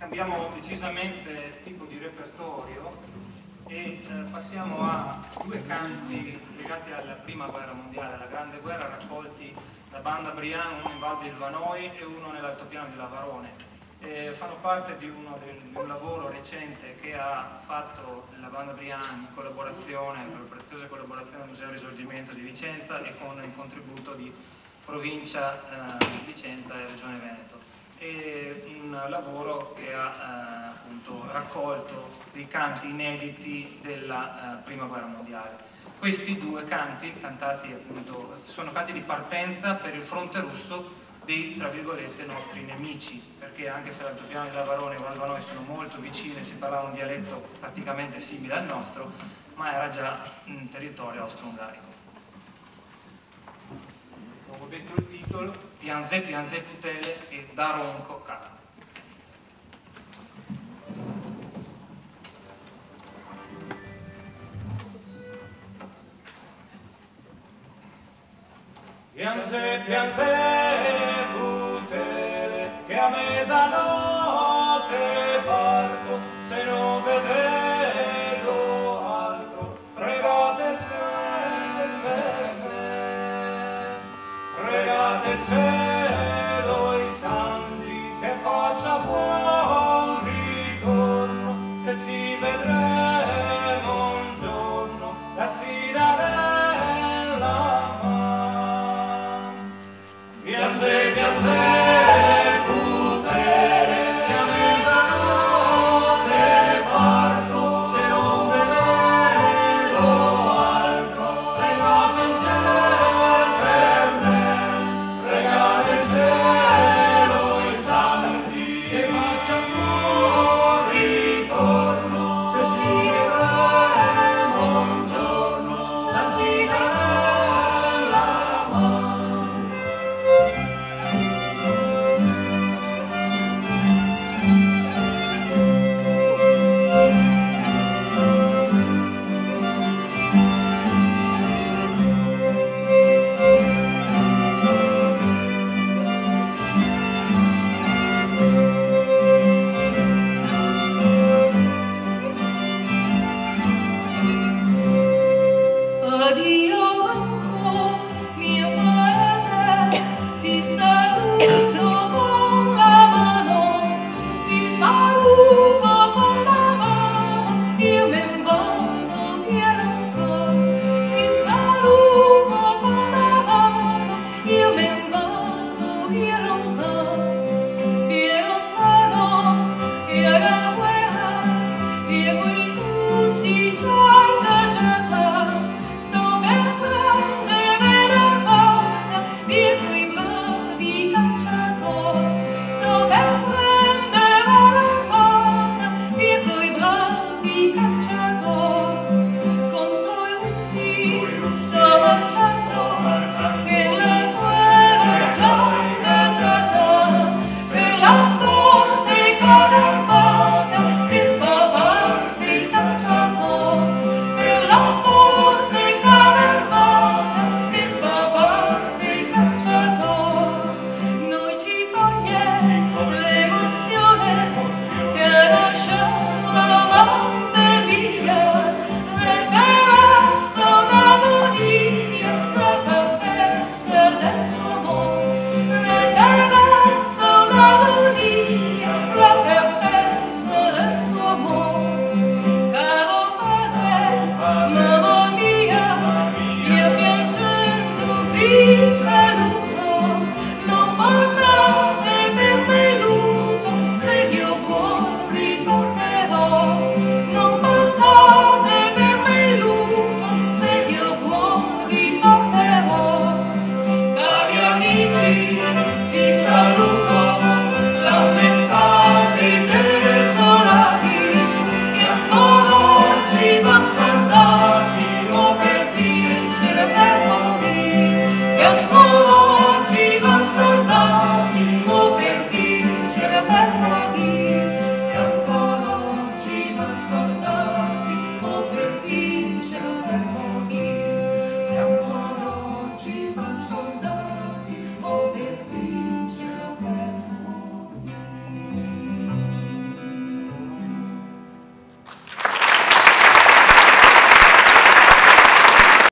cambiamo decisamente tipo di repertorio e passiamo a due canti legati alla prima guerra mondiale, alla grande guerra, raccolti da Banda Brian, uno in Val del Vanoi e uno nell'altopiano di Lavarone. Fanno parte di un lavoro recente che ha fatto la Banda Brian in collaborazione, con la preziosa collaborazione del Museo Risorgimento di Vicenza e con il contributo di Provincia di Vicenza e Regione Veneto. È un lavoro che ha appunto raccolto dei canti inediti della prima guerra mondiale. Questi due canti, cantati appunto, sono canti di partenza per il fronte russo dei, tra virgolette, nostri nemici, perché anche se l'altopiano di Lavarone e Val Vanoi sono molto vicine, si parlava un dialetto praticamente simile al nostro, ma era già in territorio austro-ungarico. Come ho detto il titolo, Pianze Pianze Putele e Daronco K. Pianze Pianze Putele, che a mezzanotte parto, se non vedo altro, pregate il cielo, i santi, che faccia buon ritorno, se si vedremo un giorno, la si darella man. Pianze, pianze, putere, che a mezzanotte parto, se non vedo altro, pregate il cielo per me. Pregate il cielo, i santi, che faccia buon ritorno, se si vedremo un giorno, la si darella man. Addio ancora, mio paese, ti saluto con la mano, ti saluto con la mano, io me ne vado via lontano, ti saluto con la mano, io me ne vado via lontano.